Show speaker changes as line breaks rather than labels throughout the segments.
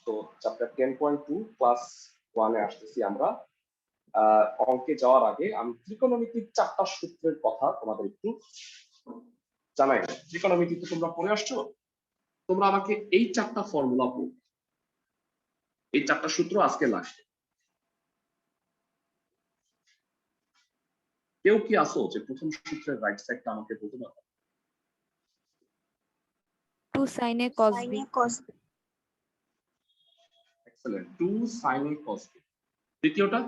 তো chapter 10.2 class 1 এ আসতেছি আমরা। অঙ্কে যাওয়ার আগে আমি ত্রিকোণমিতির 4টা সূত্রের কথা তোমাদের একটু জানাই। ত্রিকোণমিতি তো তোমরা পড়ে আসছো, তোমরা আমাকে এই 4টা ফর্মুলা পড়ো, এই 4টা সূত্র আজকে লাস্ট। কেউ কি আসো যে প্রথম সূত্রের রাইট সাইডটা আমাকে বলতে পারো?
2 sin a cos b।
Excellent, 2 sin a cos b। দ্বিতীয়টা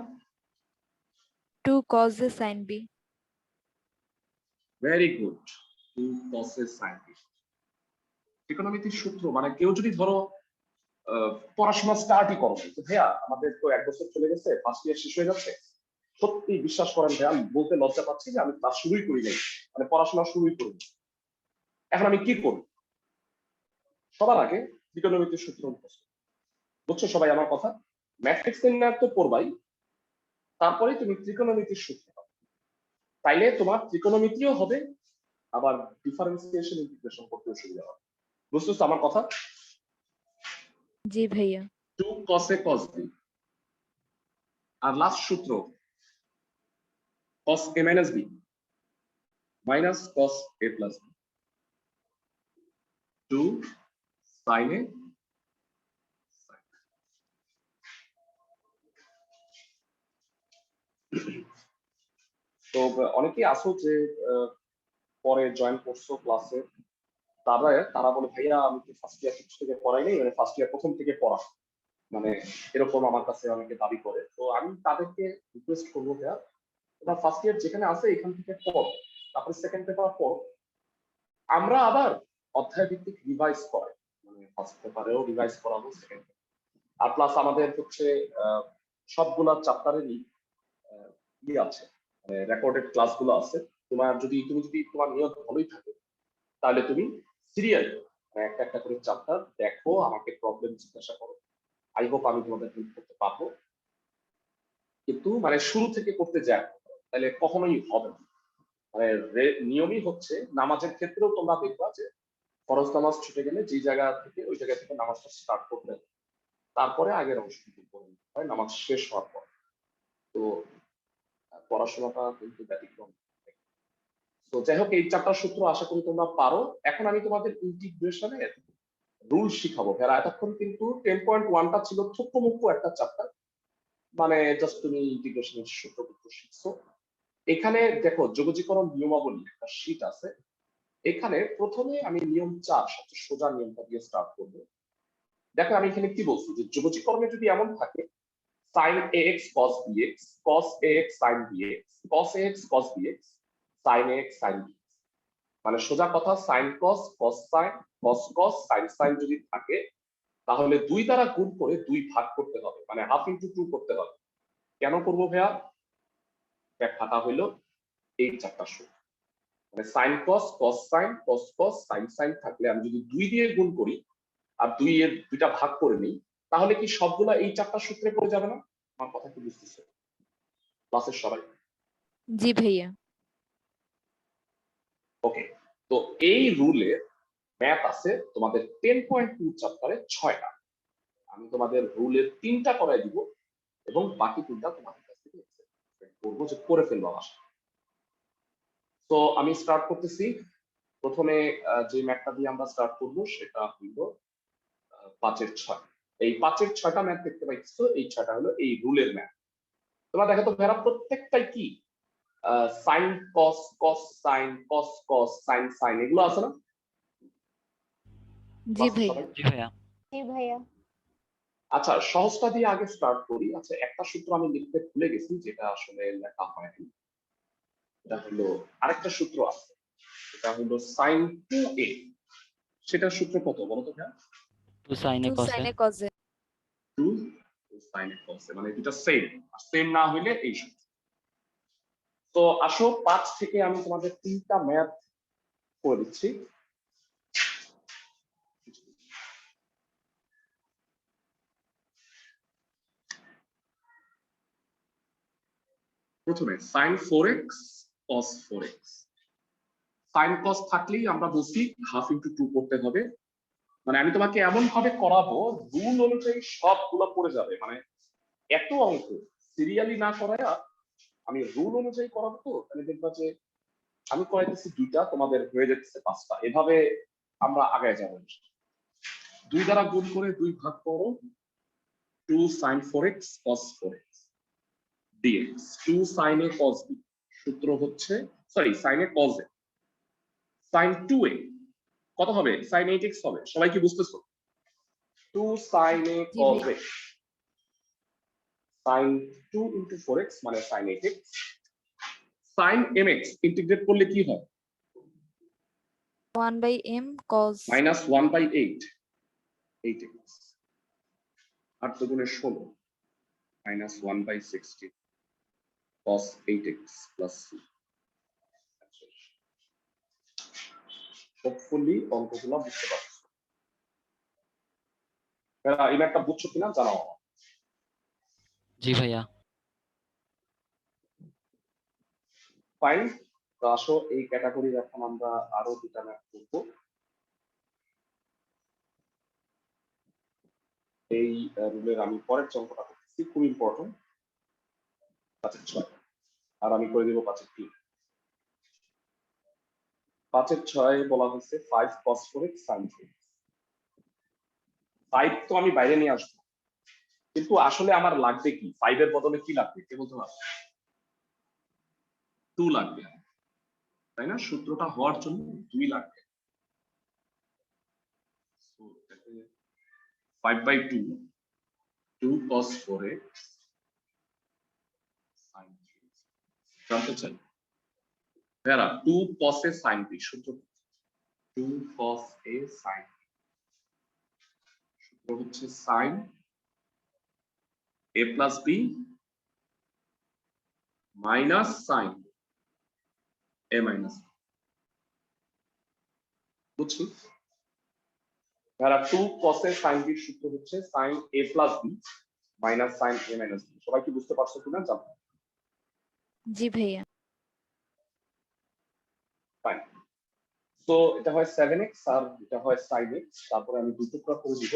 2 cos a sin b।
Very good, 2 cos a sin b। ত্রিকোণমিতির সূত্র মানে কেউ যদি ধরো পড়াশোনা স্টার্টই করো, ভাইয়া আমাদের তো 1 বছর চলে গেছে, ফার্স্ট ইয়ার শেষ হয়ে যাচ্ছে, সত্যি বিশ্বাস করেন ভাইয়া, আমি বলতে লজ্জা পাচ্ছি যে আমি ক্লাস শুরুই করি নাই, মানে পড়াশোনা শুরুই করিনি। এখন আমি কি করব? সবার আগে ত্রিকোণমিতির সূত্র মুখস্থ, বুঝছো সবাই আমার কথা? ম্যাট্রিক্স নির্ণয় তো পড়বাই, তারপরে তুমি ত্রিকোণমিতির সূত্র পাবে, তাইলে তোমার ত্রিকোণমিতিও হবে, আবার ডিফারেন্সিয়েশন ইন্টিগ্রেশন করতে সুবিধা হবে। বুঝছো আমার কথা?
জি ভাইয়া।
2 cos a cos b, আর লাস্ট সূত্র cos a minus b minus cos a plus b, 2 sin a। তো অনেকেই আসো যে পরে জয়েন করছো ক্লাসে, তারা বলে ভাইয়া আমি তো ফার্স্ট ইয়ার থেকে পড়াই নাই, মানে ফার্স্ট ইয়ার প্রথম থেকে পড়া, মানে এরকম আমার কাছে অনেকে দাবি করে। তো আমি তাদেরকে রিকোয়েস্ট করবো ভাইয়া, তোমরা ফার্স্ট ইয়ার যেখানে আছে এখান থেকে পড়ো, তারপরে সেকেন্ড পেপার পড়ো, আমরা আবার অধ্যায় ভিত্তিক রিভাইজ করে, মানে ফার্স্ট পেপারেও রিভাইজ করাবো, সেকেন্ড পেপার। আর প্লাস আমাদের হচ্ছে সবগুলা চ্যাপ্টারেরই আছে, মানে রেকর্ডেড ক্লাসগুলো আছে। তুমি যদি তোমার নিয়ত ভালোই থাকে, তাহলে তুমি সিরিয়াল একটা একটা করে চ্যাপ্টার দেখো, আমাকে প্রবলেম জিজ্ঞাসা করো, আই হোপ আমি তোমাদের হেল্প করতে পারবো। কিন্তু মানে শুরু থেকে করতে যায় তাহলে কখনোই হবে না। মানে নিয়মই হচ্ছে নামাজের ক্ষেত্রেও তোমরা দেখবা যে ফরজ নামাজ ছুটে গেলে যে জায়গা থেকে ওই জায়গা থেকে নামাজটা স্টার্ট করতে হবে, তারপরে আগের অংশটুকু পড়ে নিতে হয় নামাজ শেষ হওয়ার পর। তো পড়াশোনাটা কিন্তু ব্যতিক্রম। তো যাই হোক, এই 4টা সূত্র আশা করি তোমরা পারো। এখন আমি তোমাদের ইন্টিগ্রেশনের রুল শিখাবো। ভেড়া এতক্ষণ কিন্তু 10.1টা ছিল ছোট্ট মুখ্য একটা চ্যাপ্টার, মানে জাস্ট তুমি ইন্টিগ্রেশনের সূত্রটুকু শিখছো। এখানে দেখো যোগজীকরণ নিয়মাবলী একটা শীট আছে, এখানে প্রথমে আমি নিয়ম 4 সবচেয়ে সোজা নিয়মটা দিয়ে স্টার্ট করবো। দেখো আমি এখানে কি বলছি, যে যোগজীকরণে যদি এমন থাকে sin ax cos bx, cos ax sin bx, cos ax cos bx, sin ax sin bx, মানে সোজা কথা sin cos cos sin cos cos sin sin যদি থাকে, তাহলে 2 দ্বারা গুণ করে 2 ভাগ করতে হবে, মানে হাফ ইনটু 2 করতে হবে। কেন করবো ভাইয়া? ব্যাখ্যাটা হইলো এই 4টা সূত্র, মানে sin cos cos sin cos cos sin sin থাকলে আমি যদি 2 দিয়ে গুণ করি আর 2 এর 2টা ভাগ করে নিই, তাহলে কি সবগুলা এই 4টা সূত্রে পড়ে যাবে না? আমার কথা কি বুঝতেছো ক্লাসের সবাই?
জি ভাইয়া।
ওকে, তো এই রুলে ম্যাথ আছে তোমাদের 10.2 চ্যাপ্টারে 6টা। আমি তোমাদের রুলের 3টা করাই দিব এবং বাকি 3টা তোমাদের কাছ থেকে করবো, যে করে ফেলবো আশা। তো আমি স্টার্ট করতেছি। প্রথমে যে ম্যাথটা দিয়ে আমরা স্টার্ট করবো সেটা হইল 5-এর 6। এই 5-এর 6টা ম্যাথ দেখতে পাইছো, এই 6টা হলো এই রুলের ম্যাথ। তোমরা দেখো তো ভেড়া প্রত্যেকটাই কি sine cos cos sine cos cos sine sine এগুলো আছে না?
জি ভাইয়া।
জি ভাইয়া।
জি ভাইয়া।
আচ্ছা, সহজটা দিয়ে আগে স্টার্ট করি। আচ্ছা, একটা সূত্র আমি লিখতে ভুলে গেছি, যেটা আসলে লেখা হয়নি। এটা হলো আরেকটা সূত্র আছে, এটা হলো sin 2a। সেটার সূত্র কত বলো তো ভাইয়া?
2 sin a
2
cos
sin
a।
a cos a।
2 sin a cos a, মানে দুটো সেম, আর সেম না হইলে এই সূত্র। তো আসো 5 থেকে আমি তোমাদের 3টা ম্যাথ করে দিচ্ছি। প্রথমে sin 4x cos 4x। sin cos থাকলেই আমরা বলছি হাফ ইনটু 2 করতে হবে, মানে আমি তোমাকে এমন ভাবে করাবো রুল অনুযায়ী সবগুলো পড়ে যাবে, মানে এত অঙ্ক সিরিয়ালি না করায়া আমি রুল অনুযায়ী করাবো, তো তাহলে দেখবা যে আমি করাইতেছি দুইটা, তোমাদের হয়ে যাচ্ছে পাঁচটা, এভাবে আমরা আগায় যাবো। 2 দ্বারা গুণ করে 2 ভাগ করো, 2 sin 4x cos 4x dx, 2 sin a cos b, সূত্র হচ্ছে sorry sin a cos a, sin 2a কত হবে, sin 8x হবে, সবাই কি বুঝতেছো? 2 sin a
জি
cos
ভাইয়া।
a, sin 2 into 4x মানে sin 8x, sin mx integrate করলে কি হয়,
1/m cos
minus 1 by 8, 8x, 8 দুগুণে 16, minus 1 by 16 cos 8x plus c। Hopefully অঙ্কগুলো বুঝতে পারছো, এই ম্যাথটা বুঝছো কিনা জানাও।
জি ভাইয়া।
ফাইন, তো আসো এই ক্যাটাগরির এখন আমরা আরো দুটা ম্যাথ করবো। এই রুলের আমি পরের অঙ্কটা করতেছি, খুব ইম্পর্টেন্ট, 5-এর 6, আর আমি করে দিব 5-এর 3। 5-এর 6 বলা হয়েছে 5 cos 4x sin 3x। 5 তো আমি বাইরে নিয়ে আসবো, কিন্তু আসলে আমার লাগবে কি, 5 এর বদলে কি লাগবে কে বলতে পারবে? 2 লাগবে, তাই না? সূত্রটা হওয়ার জন্য 2 লাগবে। 5/2, 2 cos 4x sin 3x জানতে চাই। ভেরা 2 cos a sin b, সূত্র 2 cos a sin b, সূত্র হচ্ছে sin a plus b minus sin a minus b, বুঝছি? ভেরা 2 cos a sin b সূত্র হচ্ছে sin a plus b minus sin a minus b। সবাই কি বুঝতে পারছো কিনা জানো?
জি ভাইয়া।
ফাইন, তো এটা হয় 7x আর এটা হয় sin x, তারপরে আমি দুই টুকরা করে দিব।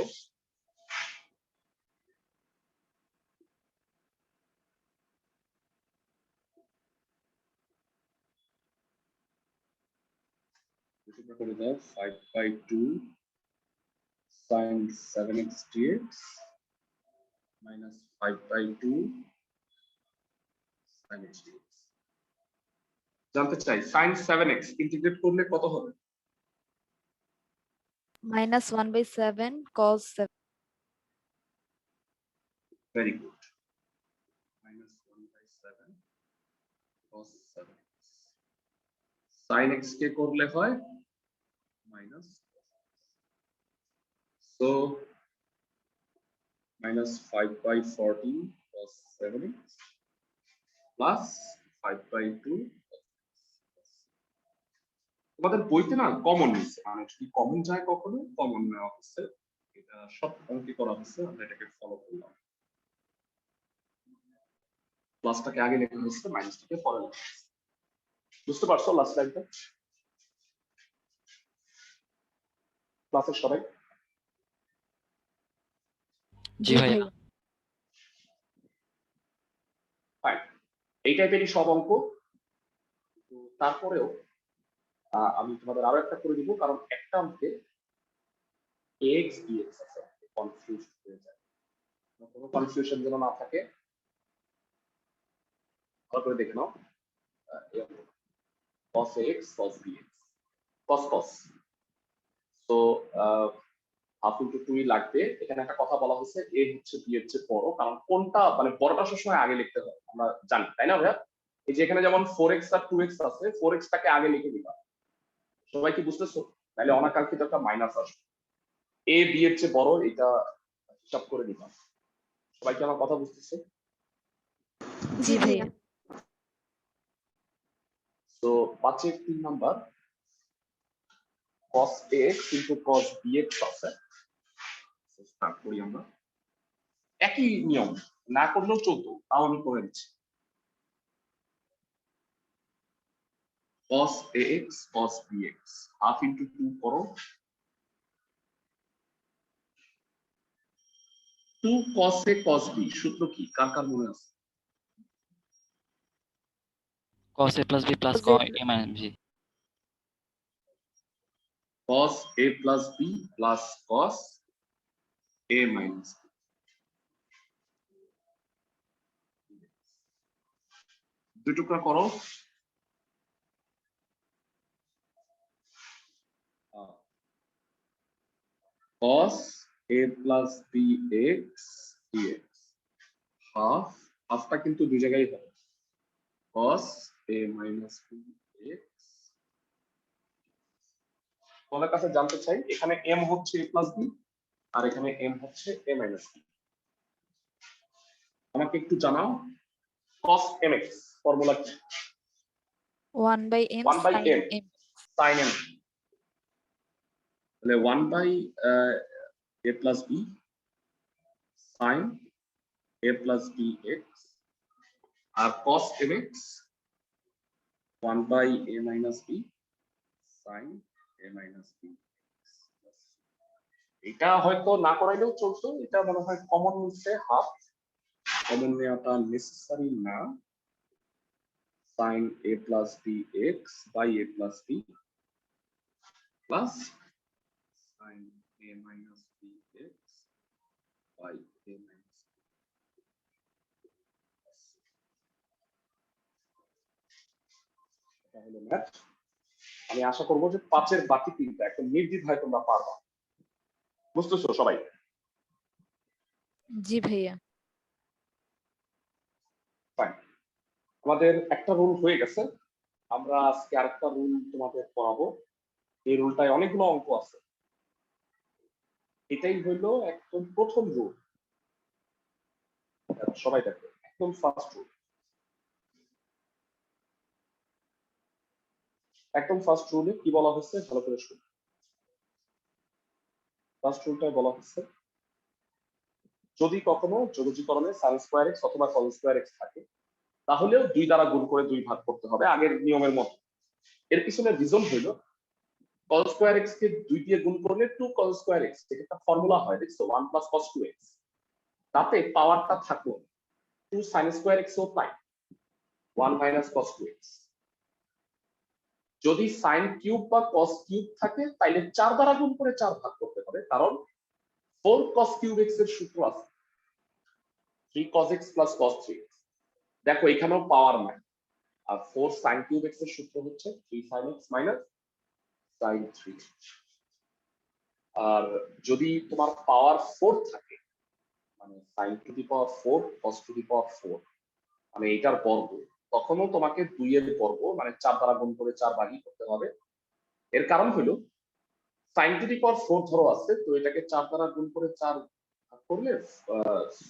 দুই টুকরা করে দাও, 5/2 sin 7x dx minus 5/2 sin x dx। জানতে চাই sin 7x ইন্টিগ্রেট করলে কত হবে?
-1/7 cos 7।
Very good, -1/7 cos 7x, sin x কে করলে হয় minus, so -5/14 cos 7x plus 5/2। তোমাদের বইতে না কমন নিচ্ছে, মানে যদি কমন যায় কখনো কমন নেওয়া হচ্ছে, এটা সব অঙ্কে করা হচ্ছে, আমরা এটাকে ফলো করলাম। প্লাসটাকে আগে লেখা হচ্ছে, মাইনাসটাকে পরে লেখা হচ্ছে। বুঝতে পারছো লাস্ট লাইনটা? ক্লাসের সবাই
জি ভাইয়া।
ফাইন, এই টাইপেরই সব অঙ্ক। তো তারপরেও আমি তোমাদের আরো একটা করে দিব, কারণ একটা অঙ্কে এক্স ডিএক্স আছে, কনফিউজ হয়ে যায়, কোনো কনফিউশন যেন না থাকে, ভালো করে দেখে নাও। cos ax cos bx cos cos, তো হাফ ইন্টু 2 লাগবে। এখানে একটা কথা বলা হচ্ছে, এ হচ্ছে বি এর চেয়ে বড়, কারণ কোনটা মানে বড়টা সবসময় আগে লিখতে হয়, আমরা জানি তাই না ভাইয়া? এই যে এখানে যেমন 4x আর 2x আছে, 4x টাকে আগে লিখে দিবা। সবাই কি বুঝতেছো? তাহলে অনাকাঙ্ক্ষিত একটা মাইনাস আসবে, এ বি এর চেয়ে বড়, এটা হিসাব করে দিবা। সবাই কি আমার কথা বুঝতেছে?
জি ভাইয়া।
তো 5-এর 3 number cos ax into cos bx আছে, স্টার্ট করি আমরা। একই নিয়ম, না করলেও চলতো, তাও আমি করে দিচ্ছি। cos ax cos bx half into 2 করো, 2 cos a cos b সূত্র কি কার কার মনে আছে?
cos a plus b plus
Cos
cos a minus b.
cos a plus b plus cos a minus b। দুই টুকরা করো। cos a plus b x dx half হাফটা কিন্তু দুই জায়গায় হবে cos a minus b x। তোমাদের কাছে জানতে চাই এখানে m হচ্ছে a plus b আর এখানে m হচ্ছে a minus b। আমাকে একটু জানাও cos mx ফর্মুলা কি?
1 by m
1 by
sin
m
m.
sin m তাহলে 1 by a plus b sin a plus b x R cos mx 1 by a minus b sin a minus b। এটা হয়তো না করাইলেও চলতো, এটা মনে হয় common নিচ্ছে হাফ, কমন নেওয়াটা নেসেসারি না। sin a plus b x by a plus b plus sin a minus b x by a minus b। এটা হলো ম্যাথ। আমি আশা করবো যে 5 এর বাকি তিনটা একদম নির্দ্বিধায় তোমরা পারবা। বুঝতেছো সবাই?
জি ভাইয়া।
ফাইন, আমাদের একটা রুল হয়ে গেছে, আমরা আজকে আরেকটা রুল তোমাদের পড়াবো। এই রুলটায় অনেকগুলো অঙ্ক আছে। এটাই হইলো একদম প্রথম রুল, সবাই দেখো একদম ফার্স্ট রুল। একদম ফার্স্ট রুলে কি বলা হচ্ছে ভালো করে শুনো। ফার্স্ট রুলটায় বলা হচ্ছে যদি কখনো যোগজীকরণে sin স্কয়ার x অথবা cos স্কয়ার x থাকে তাহলেও 2 দ্বারা গুণ করে 2 ভাগ করতে হবে আগের নিয়মের মতো। এর পিছনে রিজন হলো cos স্কয়ার x কে 2 দিয়ে গুণ করলে 2 cos স্কয়ার x, এটা একটা ফর্মুলা হয় দেখছো 1 plus cos 2x, তাতে পাওয়ারটা থাকলো 2 sin স্কয়ার x ও তাই 1 minus cos 2x। যদি sin কিউব বা cos কিউব থাকে তাইলে 4 দ্বারা গুণ করে 4 ভাগ করতে হবে, কারণ 4 cos কিউব x এর সূত্র আছে 3 cos x plus cos 3x। দেখো এখানেও পাওয়ার নাই, আর 4 sin কিউব x এর সূত্র হচ্ছে 3 sin x minus sin 3। আর যদি তোমার পাওয়ার 4 থাকে মানে sin to the power 4 cos to the power 4 মানে এটার বর্গ, তখনও তোমাকে 2 এর বর্গ মানে 4 দ্বারা গুণ করে 4 ভাগই করতে হবে। এর কারণ হলো sin টু দি পাওয়ার 4 ধরো আছে, তো এটাকে 4 দ্বারা গুণ করে 4 ভাগ করলে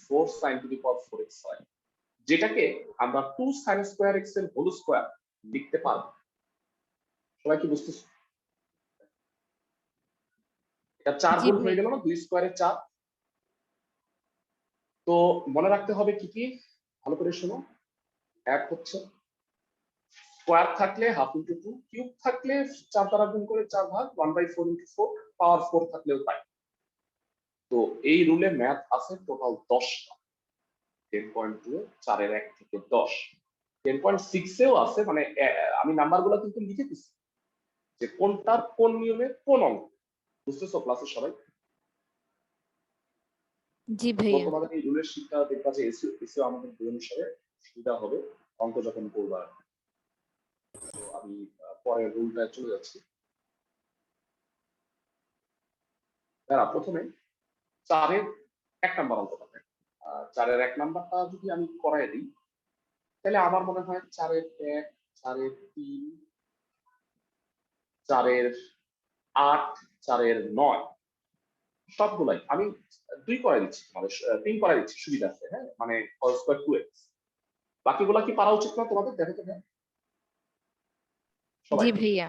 4 sin to the power 4x হয়, যেটাকে আমরা 2 sin স্কয়ার x এর হোল স্কয়ার লিখতে পারবো। সবাই কি বুঝতেছো? এটা 4
জি
গুণ
ভাই।
হয়ে গেল না, 2 স্কয়ারে 4। তো মনে রাখতে হবে কি কি, ভালো করে শোনো। এক হচ্ছে স্কয়ার থাকলে হাফ ইনটু 2, কিউব থাকলে 4 দ্বারা গুণ করে 4 ভাগ 1/4 ইনটু 4, পাওয়ার 4 থাকলেও তাই। তো এই রুলে ম্যাথ আছে টোটাল 10টা। 10.2 4 এর 1 থেকে 10, 10.6 এও আছে, মানে আমি নাম্বারগুলো কিন্তু লিখে দিচ্ছি যে কোনটার কোন নিয়মে কোন অঙ্ক। বুঝতেছো ক্লাসের সবাই?
জি
তো
ভাইয়া।
তোমাদের এই রুলের শিক্ষা দেখবা যে এসিও আমাদের বই অনুসারে সুবিধা হবে অঙ্ক যখন করবা। তো আমি পরের রুলটা চলে যাচ্ছি। তারা প্রথমে 4 এর 1 নাম্বার অঙ্ক পাবে। 4 এর 1 নাম্বারটা যদি আমি করাই দিই তাহলে আমার মনে হয় 4 এর 1, 4 এর 3, 4 এর 8, 4 এর 9 সবগুলাই আমি 2 করে দিচ্ছি, তোমাদের 3 করে দিচ্ছি সুবিধা আছে। হ্যাঁ, মানে cos স্কয়ার 2x। বাকিগুলা কি পারা উচিত না তোমাদের? দেখো তো হ্যাঁ
জি
সবাই।
ভাইয়া।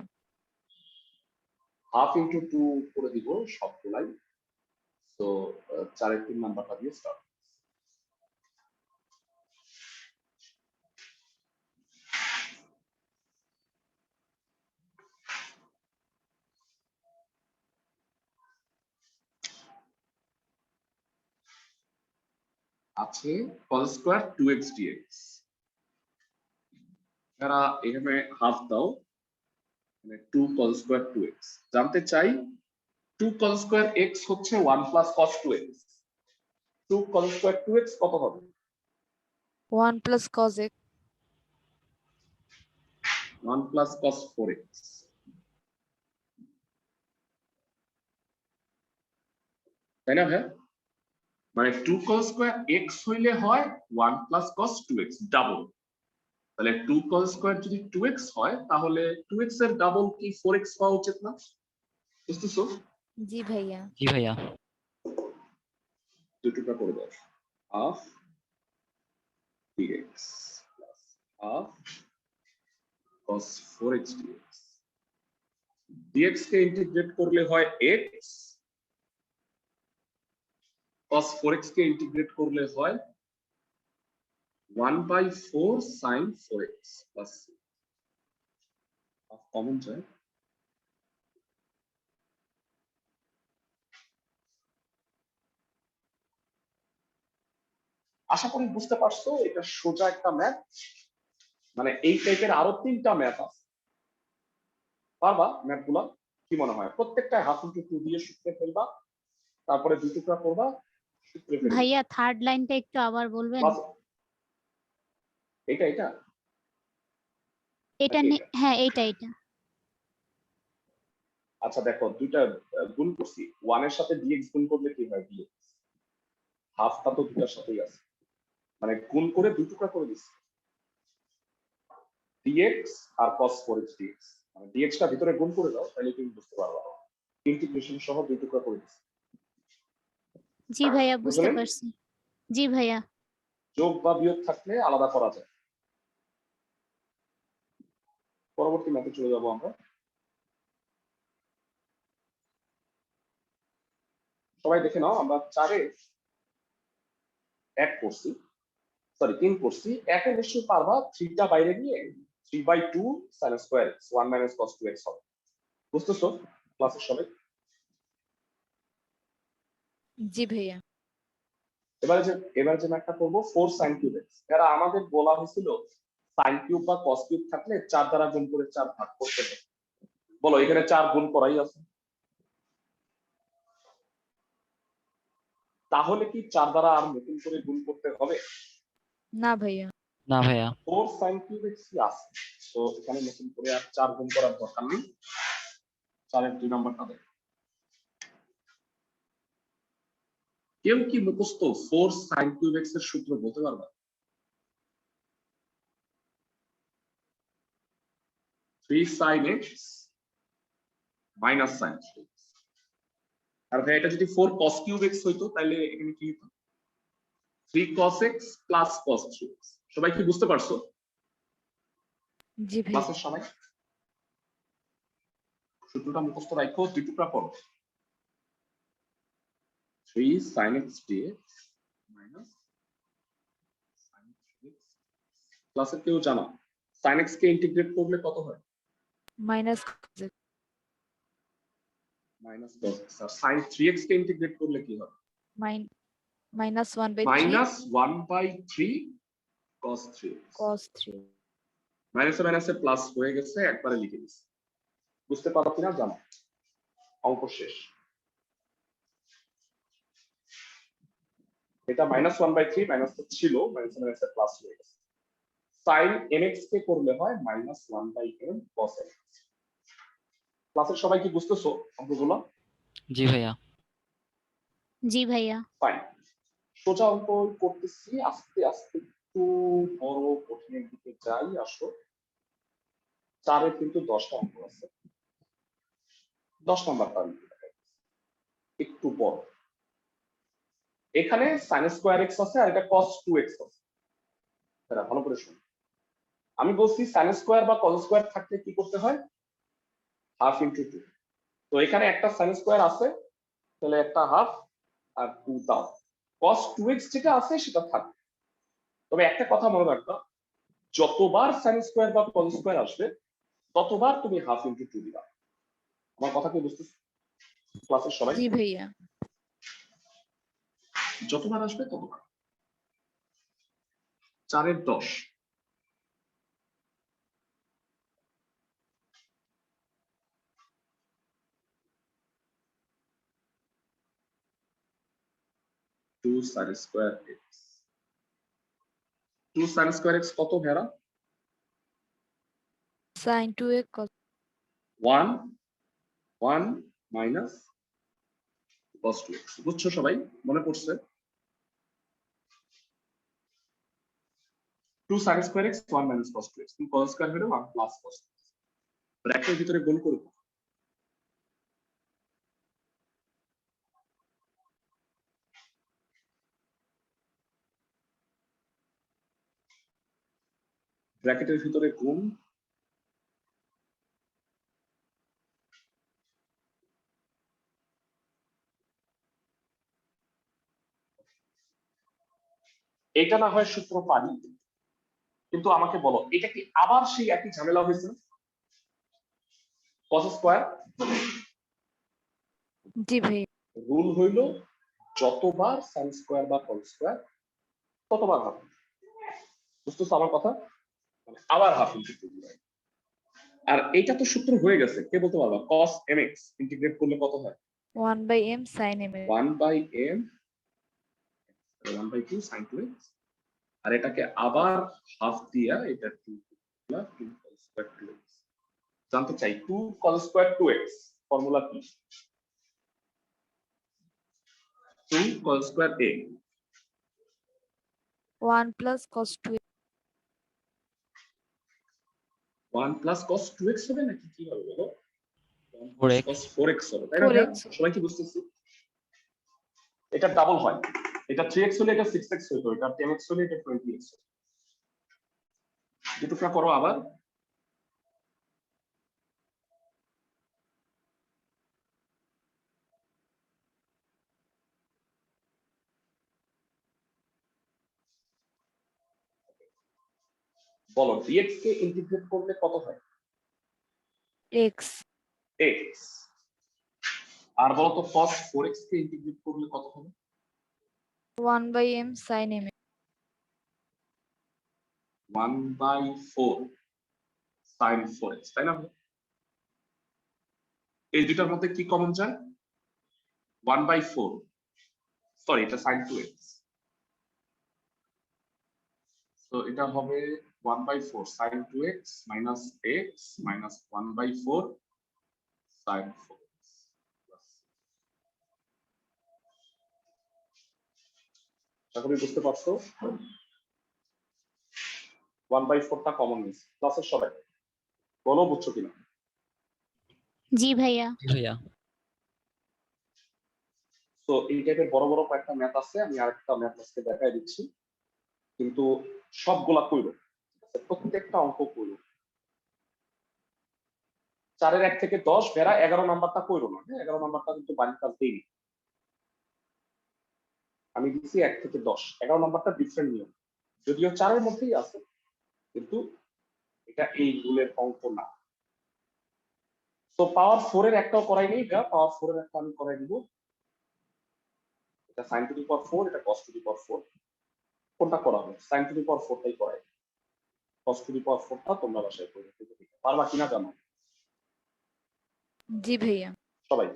হাফ ইনটু 2 করে দিব সবগুলাই। তো 4 এর 3 নাম্বারটা দিয়ে স্টার্ট। আছে cos স্কয়ার 2x dx। এরা এখানে হাফ দাও, মানে 2 cos স্কয়ার 2x। জানতে চাই 2 cos স্কয়ার x হচ্ছে 1 plus cos 2x। 2 cos square 2x কত হবে?
1 plus cos x
1 plus cos 4x। তাই না ভাই? মানে 2 cos স্কয়ার x হইলে হয় 1 প্লাস cos 2x ডাবল। তাহলে 2 cos স্কয়ার যদি 2x হয় তাহলে 2x এর ডাবল কি 4x হওয়া উচিত না? বুঝতেছো?
জি ভাইয়া।
জি ভাইয়া।
দুটোটা করে দাও। Half dx plus half cos 4x dx। dx কে ইন্টিগ্রেট করলে হয় x, cos 4x কে ইন্টিগ্রেট করলে হয় 1/4 sin 4x প্লাস কমন যায়। আশা করি বুঝতে পারছো, এটা সোজা একটা ম্যাথ। মানে এই টাইপের আরো 3টা ম্যাথ আছে, পারবা ম্যাথগুলা? কি মনে হয়? প্রত্যেকটায় হাফ ইনটু 2 দিয়ে সূত্রে ফেলবা, তারপরে দুই টুকরা করবা, সূত্রে ফেলবা।
ভাইয়া থার্ড লাইনটা একটু আবার বলবেন?
বাস, এটা এটা
এটা
নাকি এটা?
হ্যাঁ এটা।
আচ্ছা দেখো, দুইটা গুণ করছি, 1 এর সাথে dx গুণ করলে কি হয়? dx হাফটা তো দুটার সাথেই আছে, মানে গুণ করে দুই টুকরা করে দিচ্ছি, dx আর cos 4x dx। মানে dx টা ভিতরে গুণ করে দাও, তাহলে তুমি বুঝতে পারবা। ইন্টিগ্রেশন সহ দুই টুকরা করে দিচ্ছি।
জি ভাইয়া বুঝতে
বুঝলেন?
পারছি। জি ভাইয়া।
যোগ বা বিয়োগ থাকলে আলাদা করা যায়। পরবর্তী ম্যাথে চলে যাব আমরা। সবাই দেখে নাও, আমরা 4-এ 1 করছি, সরি 3 করছি। 1-এ নিশ্চয়ই পারবা, 3টা বাইরে নিয়ে 3/2 sin square x 1 minus cos 2x হবে। বুঝতেছো ক্লাসের সবাই?
জি ভাইয়া।
এবারে যে ম্যাথটা করব 4 sin cube x। এরা আমাদের বলা হয়েছিল sin কিউব বা cos কিউব থাকলে 4 দ্বারা গুণ করে 4 ভাগ করতে হবে। বলো এখানে 4 গুণ করাই আছে, তাহলে কি 4 দ্বারা আর নতুন করে গুণ করতে হবে?
না ভাইয়া।
না ভাইয়া।
4 sin cube x কি আছে, তো এখানে নতুন করে আর 4 গুণ করার দরকার নেই। 4-এর 2 নাম্বারটা দেখো। কেউ কি মুখস্থ 4 sin cube x এর সূত্র বলতে পারবা? 3 sin x minus sin 3x। আর ভাই এটা যদি 4 cos cube x হইতো তাহলে এখানে কি হতো? 3 cos x plus cos 3x। সবাই কি বুঝতে পারছো?
জি ভাইয়া।
ক্লাসের সবাই সূত্রটা মুখস্থ রাখো, দুই টুকরা করো। 3 sin x dx minus sin 3x। ক্লাসের কেউ জানো sin x কে ইন্টিগ্রেট করলে কত হয়?
Minus cos x
minus cos x। আর sin 3x কে ইন্টিগ্রেট করলে কি হবে?
Minus 1/3
minus 1/3 cos 3x।
cos 3।
মাইনাসে মাইনাসে প্লাস হয়ে গেছে, একবারে লিখে দিচ্ছি। বুঝতে পারো কিনা জানো? অঙ্ক শেষ। এটা মাইনাস 1/3 মাইনাস তো ছিল, মাইনাসে মাইনাসে প্লাস হয়ে গেছে। sin nx কে করলে হয় মাইনাস 1/n cos nx। ক্লাসের সবাই কি বুঝতেছো অঙ্কগুলো?
জি ভাইয়া।
জি ভাইয়া।
ফাইন। সোজা অঙ্ক করতেছি, আস্তে আস্তে একটু বড় কঠিনের দিকে যাই। আসো, 4-এ কিন্তু 10টা অঙ্ক আছে। 10 নাম্বারটা একটু বড়। এখানে sin স্কয়ার x আছে আর এটা cos 2x আছে। তারা ভালো করে শুনুন, আমি বলছি sin স্কয়ার বা cos স্কয়ার থাকলে কি করতে হয়? Half into 2। তো এখানে একটা sin স্কয়ার আছে, তাহলে একটা হাফ আর 2 দাও। cos 2x যেটা আছে সেটা থাকবে। তবে একটা কথা মনে রাখবা, যতবার sin স্কয়ার বা cos স্কয়ার আসবে ততবার তুমি হাফ ইনটু 2 দিবা। আমার কথা কি বুঝতেছো ক্লাসের সবাই?
জি ভাইয়া।
যতবার আসবে ততবার। 4 এর 10 2 sin square x 2 sin square x কত ভেড়া
sin 2x cos
1 1 minus cos 2x বুঝছো সবাই মনে পড়ছে 2 sin square x 1 minus cos 2x তুমি cos স্কয়ার হলো 1 plus cos 2x ব্র্যাকেটের ভিতরে গুণ করব ব্র্যাকেটের ভিতরে গুণ এটা না হয় সূত্র পারি কিন্তু আমাকে বলো এটা কি আবার সেই একই ঝামেলা হয়েছে cos স্কয়ার
জি ভাইয়া
রুল হইল যতবার sin স্কয়ার বা cos স্কয়ার ততবার হাফ বুঝতেছো আমার কথা মানে আবার হাফ ইন্টিগ্রেট আর এইটা তো সূত্র হয়ে গেছে কে বলতে পারবা cos mx ইন্টিগ্রেট করলে কত হয়
1/m sin mx
1/m 1/2 sin 2x আর এটাকে আবার হাফ দিয়া এটা 2 প্লাস 2 cos স্কয়ার 2x জানতে চাই 2 cos স্কয়ার 2x ফর্মুলা কি 2 cos square a
1 plus cos 2x
1 plus cos 2x হবে নাকি কি হবে বলো 1 plus
4x
cos 4x হবে তাই না
4x
সবাই কি বুঝতেছি এটা ডাবল হয় এটা 3x হলে এটা 6x হতো এটা 10x হলে এটা 20x হতো দুটোটা করো আবার বলো dx কে ইন্টিগ্রেট করলে কত হয়
x
x আর বলো তো cos 4x কে ইন্টিগ্রেট করলে কত হবে
1/m sin mx
1/4 sin 4x তাই না এই দুটার মধ্যে কি কমন যায় 1/4 সরি এটা sin 2x তো এটা হবে 1/4 sin 2x minus x minus 1/4 sin 4x আশা করি বুঝতে পারছো 1/4 টা কমন নিয়েছি ক্লাসের সবাই বলো বুঝছো কিনা
जी भैया
জি ভাইয়া
তো এই টাইপের বড় বড় কয়েকটা ম্যাথ আছে আমি আরেকটা ম্যাথ আজকে দেখাই দিচ্ছি কিন্তু সবগুলা কইরো প্রত্যেকটা অঙ্ক কইরো 4 এর 1 থেকে 10 বেড়া 11 নাম্বারটা কইরো না হ্যাঁ 11 নাম্বারটা কিন্তু বাড়ির কাজ দেইনি আমি দিছি 1 থেকে 10 11 নাম্বারটা ডিফারেন্ট নিয়ম যদিও 4 এর মধ্যেই আছে কিন্তু এটা এই রুলের অঙ্ক না তো পাওয়ার 4 এর একটাও করাই নেই এটা পাওয়ার 4 এর একটা আমি করাই দিব এটা sin টু দি পাওয়ার 4 এটা cos টু দি পাওয়ার 4 কোনটা করা হবে sin টু দি পাওয়ার 4 টাই করাই cos টু দি পাওয়ার 4 টা তোমরা বাসায় করে দিতে পারবা কিনা জানো
জি ভাইয়া
সবাই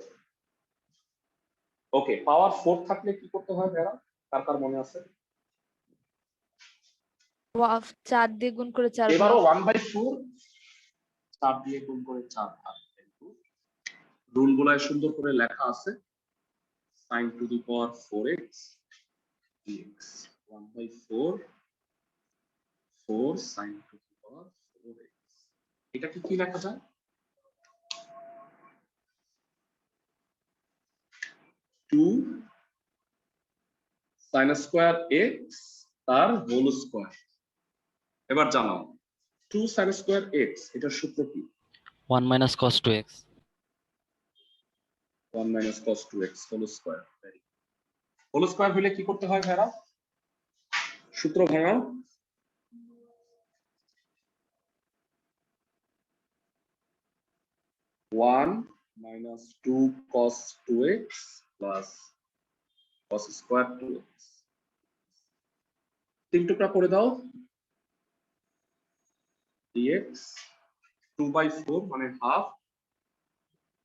ওকে পাওয়ার 4 থাকলে কি করতে হয় ভেড়া কার কার মনে আছে
4 দিয়ে গুণ করে 4
এবারও 1/4 4 দিয়ে গুণ করে 4 ভাগ রুল গুলায় সুন্দর করে লেখা আছে sin to the power 4x dx 1/4 4 sin to the power 4x এটাকে কি লেখা যায় 2 sin স্কয়ার x তার হোল স্কয়ার এবার জানাও 2 sin স্কয়ার x এটার সূত্র কি
1 minus cos 2x
1 minus cos 2x whole square whole square হলে কি করতে হয় ভাইরা সূত্র ভাঙাও 1 minus 2 cos 2x plus cos square 2x তিন টুকরা করে দাও dx 2/4 মানে half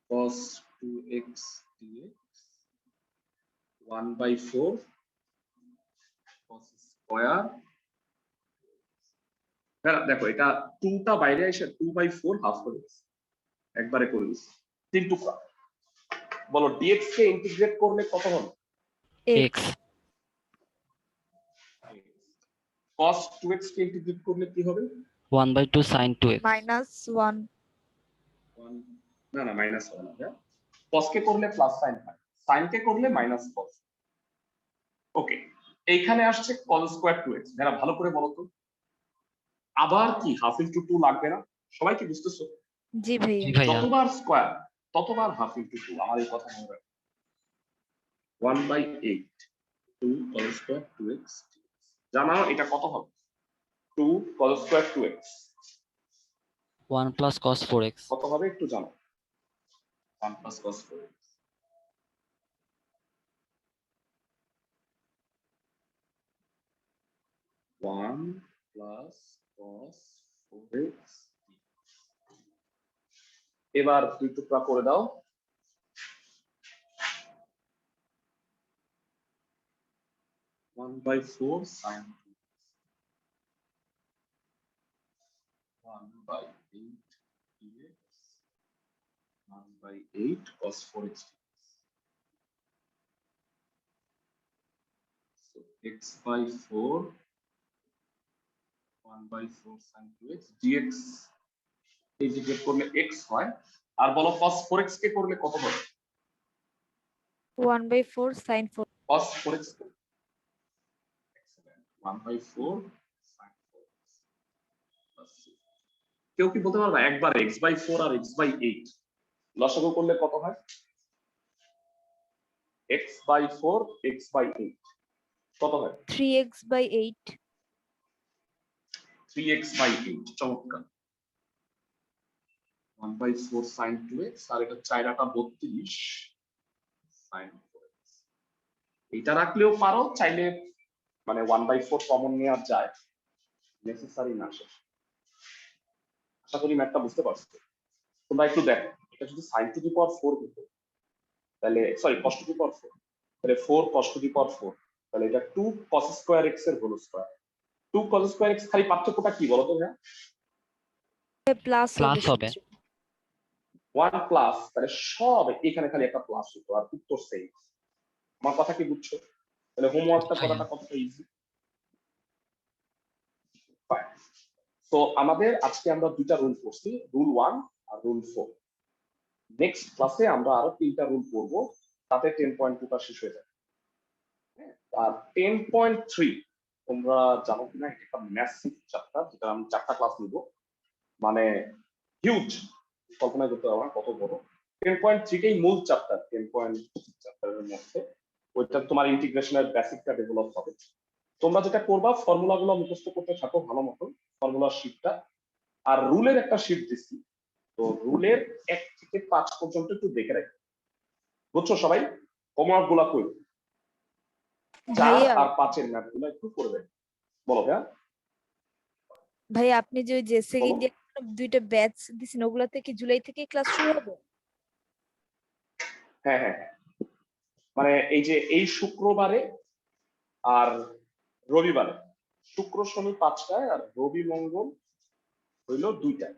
cos 2x dx 1/4 cos square. হ্যাঁ দেখো এটা 2টা বাইরে এসে 2/4 হাফ করে দিচ্ছে, একবারে করে দিচ্ছে 3 টুকরা। বলো dx কে ইন্টিগ্রেট করলে কত হবে?
x
cos 2x কে ইন্টিগ্রেট করলে কি হবে?
1/2 sin 2x
-1
না না মাইনাস হবে না, cos কে করলে প্লাস সাইন হয়, sin কে করলে মাইনাস cos। ওকে, এইখানে আসছে cos স্কয়ার 2x। যারা ভালো করে বলো তো, আবার কি হাফ ইনটু 2 লাগবে না? সবাই কি বুঝতেছো?
জি ভাইয়া।
জি ভাইয়া
যতবার স্কয়ার ততবার হাফ ইনটু 2। আমার এই কথা মনে রাখো, 1/8 2 cos স্কয়ার 2x। জানো এটা কত হবে? 2 cos square 2x
1 plus cos 4x
কত হবে একটু জানো? 1 plus cos 4x। One plus cos 4x। এবার 2 টুকরা করে দাও। 1/4 sin 2x 1/8 dx 1/8 cos 4x dx। So x/4 1/4 sin 2x dx integrate করলে x হয়। আর বলো cos 4x কে করলে কত হবে?
1/4 sin 4
cos 4x 1/4 sin 4x plus 6। কেউ কি বলতে পারবা একবার x/4 আর x/8 লসাগু করলে কত হয়? x/4 x/8 কত হয়?
3x/8
3x/8। চমৎকার। 1/4 sin 2x আর এটা 4 32 sin 4x। এটা রাখলেও পারো, চাইলে মানে 1/4 কমন নেওয়া যায়, নেসেসারি না শেষ। আশা করি ম্যাথটা বুঝতে পারছো। তোমরা একটু দেখো, এটা যদি sin টু দি পাওয়ার 4 হতো তাহলে sorry cos to the power 4 তাহলে 4 cos টু দি পাওয়ার 4, তাহলে এটা 2 cos স্কয়ার x এর whole square. 2 cos square x খালি পার্থক্যটা কি বলো তো ভাইয়া?
প্লাস
প্লাস হবে
1 প্লাস, তাহলে সব এখানে খালি একটা প্লাস হতো আর উত্তর সেম। আমার কথা কি বুঝছো? তাহলে হোমওয়ার্কটা করাটা কতটা ইজি। তো আমাদের আজকে আমরা দুইটা রুল করছি, রুল 1 আর রুল 4। নেক্সট ক্লাসে আমরা আরো 3টা রুল করব, তাতে 10.2টা শেষ হয়ে যাবে। আর 10.3 তোমরা জানো কিনা, এটা একটা ম্যাসিভ চ্যাপ্টার, যেটা আমি 4টা ক্লাস নিব, মানে হিউজ, কল্পনা করতে পারবো না কত বড়। 10.3 টাই মূল চ্যাপ্টার। 10.3 চ্যাপ্টারের মধ্যে ওইটা তোমার ইন্টিগ্রেশনের বেসিকটা ডেভেলপ হবে। তোমরা যেটা করবা, ফর্মুলাগুলো মুখস্থ করতে থাকো ভালো মতো, ফর্মুলার শীটটা। আর রুলের একটা শীট দিচ্ছি, তো রুলের 1 থেকে 5 পর্যন্ত একটু দেখে রাখো, বুঝছো সবাই? হোমওয়ার্ক গুলা করবে, 4
ভাইয়া।
আর 5 এর ম্যাথ গুলো একটু করবে। বলো ভাইয়া।
ভাই আপনি যে ওই যে সেকেন্ড
বলো।
ইয়ার দুইটা ব্যাচ দিছেন, ওগুলাতে কি জুলাই থেকে ক্লাস শুরু হবে?
হ্যাঁ হ্যাঁ হ্যাঁ। মানে এই যে এই শুক্রবারে আর রবিবারে, শুক্র শনি 5টায় আর রবি মঙ্গল হইলো 2টায়।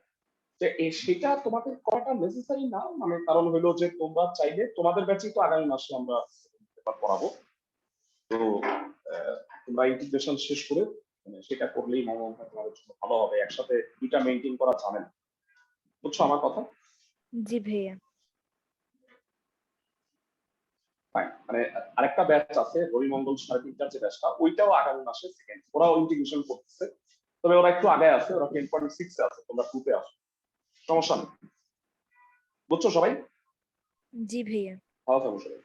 সেটা তোমাদের করাটা নেসেসারি না, মানে কারণ হইলো যে তোমরা চাইলে তোমাদের ব্যাচেই তো আগামী মাসে আমরা পেপার পড়াবো, তো তোমরা ইন্টিগ্রেশন শেষ করে মানে সেটা করলেই মনে হয় তোমাদের জন্য ভালো হবে। একসাথে দুইটা মেইনটেইন করা যাবে না, বুঝছো আমার কথা?
জি ভাইয়া।
ফাইন। মানে আরেকটা ব্যাচ আছে রবি মঙ্গল 3:30টার যে ব্যাচটা, ওইটাও আগামী মাসে সেকেন্ড, ওরাও ইন্টিগ্রেশন করতেছে, তবে ওরা একটু আগে আছে, ওরা 10.6 আছে, তোমরা 2 তে আসো, সমস্যা নেই, বুঝছো সবাই?
জি ভাইয়া।
ভালো থাকো সবাই।